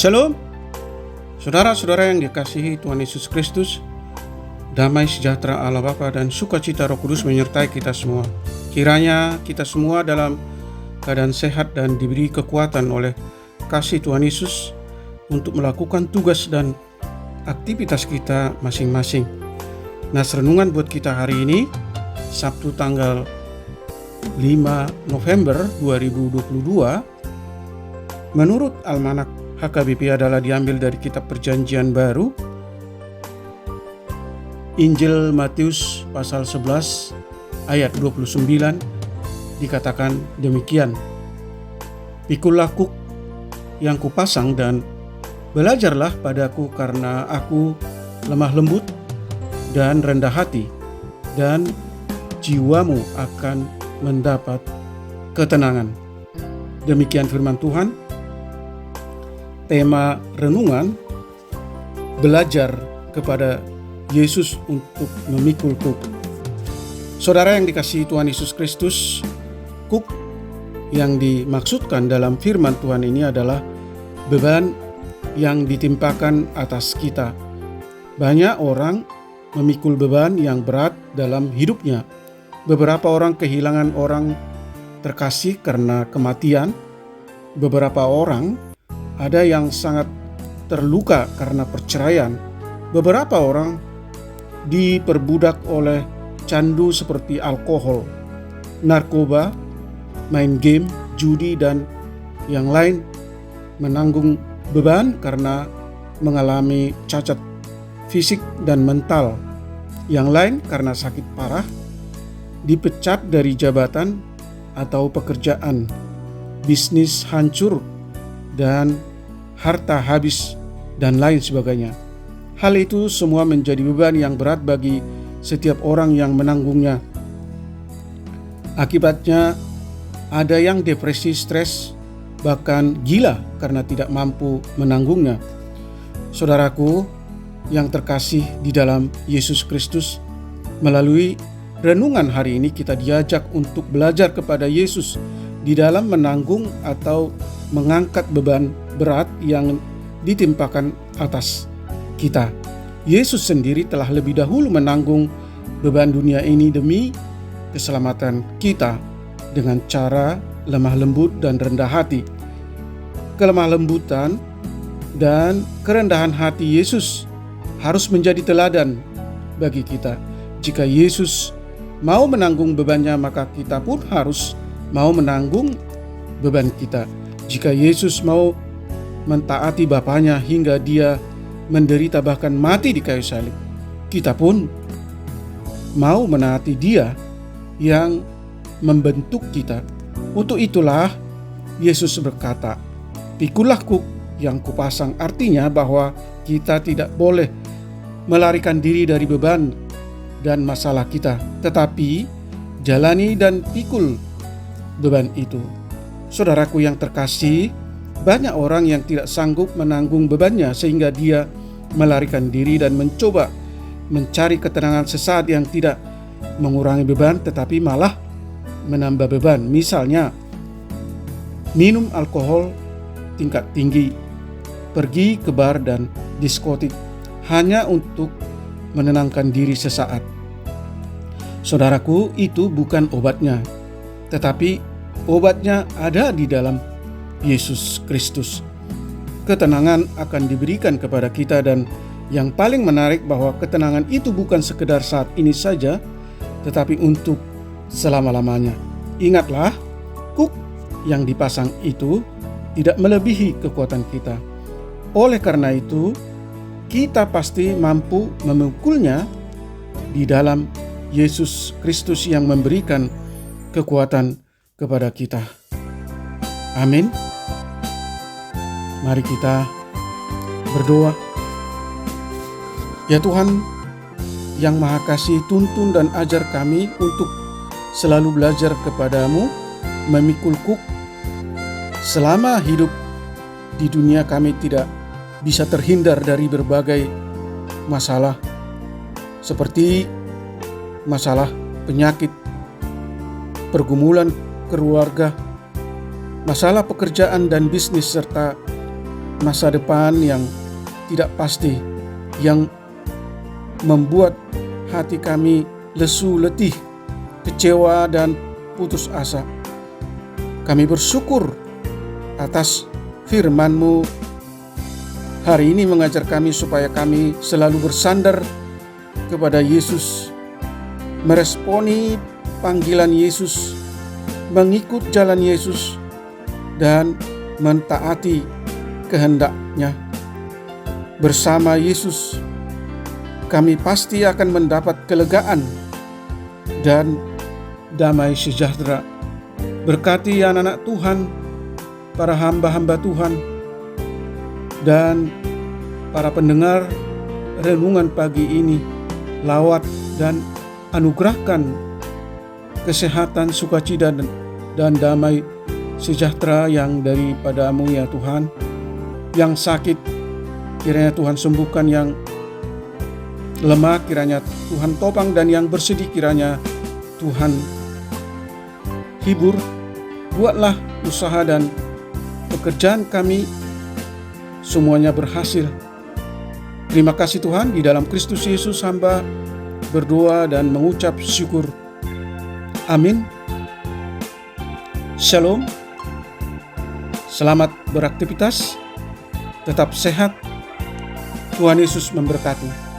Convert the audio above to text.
Shalom, saudara-saudara yang dikasihi Tuhan Yesus Kristus. Damai sejahtera Allah Bapa dan sukacita Roh Kudus menyertai kita semua. Kiranya kita semua dalam keadaan sehat dan diberi kekuatan oleh kasih Tuhan Yesus untuk melakukan tugas dan aktivitas kita masing-masing. Nah, renungan buat kita hari ini, Sabtu tanggal 5 November 2022, menurut Almanak HKBP adalah diambil dari kitab Perjanjian Baru, Injil Matius pasal 11 ayat 29, dikatakan demikian. Pikulah kuk yang kupasang dan belajarlah padaku, karena aku lemah lembut dan rendah hati, dan jiwamu akan mendapat ketenangan. Demikian firman Tuhan. Tema renungan, belajar kepada Yesus untuk memikul kuk. Saudara yang dikasihi Tuhan Yesus Kristus, kuk yang dimaksudkan dalam firman Tuhan ini adalah beban yang ditimpakan atas kita. Banyak orang memikul beban yang berat dalam hidupnya. Beberapa orang kehilangan orang terkasih karena kematian. Beberapa orang ada yang sangat terluka karena perceraian. Beberapa orang diperbudak oleh candu seperti alkohol, narkoba, main game, judi, dan yang lain menanggung beban karena mengalami cacat fisik dan mental. Yang lain karena sakit parah, dipecat dari jabatan atau pekerjaan, bisnis hancur, dan harta habis, dan lain sebagainya. Hal itu semua menjadi beban yang berat bagi setiap orang yang menanggungnya. Akibatnya, ada yang depresi, stres, bahkan gila karena tidak mampu menanggungnya. Saudaraku yang terkasih di dalam Yesus Kristus, melalui renungan hari ini kita diajak untuk belajar kepada Yesus di dalam menanggung atau mengangkat beban berat yang ditimpakan atas kita. Yesus sendiri telah lebih dahulu menanggung beban dunia ini demi keselamatan kita dengan cara lemah lembut dan rendah hati. Kelemah lembutan dan kerendahan hati Yesus harus menjadi teladan bagi kita. Jika Yesus mau menanggung bebannya, maka kita pun harus mau menanggung beban kita. Jika Yesus mau mentaati Bapanya hingga dia menderita bahkan mati di kayu salib, kita pun mau menaati Dia yang membentuk kita. Untuk itulah Yesus berkata, "Pikulah kuk yang kupasang," artinya bahwa kita tidak boleh melarikan diri dari beban dan masalah kita, tetapi jalani dan pikul beban itu. Saudaraku yang terkasih, banyak orang yang tidak sanggup menanggung bebannya sehingga dia melarikan diri dan mencoba mencari ketenangan sesaat yang tidak mengurangi beban tetapi malah menambah beban. Misalnya, minum alkohol tingkat tinggi, pergi ke bar dan diskotik hanya untuk menenangkan diri sesaat. Saudaraku, itu bukan obatnya, tetapi obatnya ada di dalam Yesus Kristus. Ketenangan akan diberikan kepada kita, dan yang paling menarik bahwa ketenangan itu bukan sekedar saat ini saja, tetapi untuk selama-lamanya. Ingatlah, kuk yang dipasang itu tidak melebihi kekuatan kita. Oleh karena itu, kita pasti mampu memukulnya di dalam Yesus Kristus yang memberikan kekuatan kepada kita. Amin. Mari kita berdoa. Ya Tuhan yang Maha Kasih, tuntun dan ajar kami untuk selalu belajar kepadamu, memikul kuk. Selama hidup di dunia kami tidak bisa terhindar dari berbagai masalah, seperti masalah penyakit, pergumulan keluarga, masalah pekerjaan dan bisnis, serta masa depan yang tidak pasti, yang membuat hati kami lesu, letih, kecewa, dan putus asa. Kami bersyukur atas firman-Mu hari ini mengajar kami supaya kami selalu bersandar kepada Yesus, meresponi panggilan Yesus, mengikut jalan Yesus, dan mentaati kehendak-Nya. Bersama Yesus, kami pasti akan mendapat kelegaan dan damai sejahtera. Berkati anak-anak Tuhan, para hamba-hamba Tuhan, dan para pendengar renungan pagi ini. Lawat dan anugerahkan kesehatan, sukacita, dan damai sejahtera yang daripada-Mu ya Tuhan. Yang sakit kiranya Tuhan sembuhkan, yang lemah kiranya Tuhan topang, dan yang bersedih kiranya Tuhan hibur. Buatlah usaha dan pekerjaan kami semuanya berhasil. Terima kasih Tuhan, di dalam Kristus Yesus hamba berdoa dan mengucap syukur. Amin. Shalom. Selamat beraktivitas. Tetap sehat. Tuhan Yesus memberkati.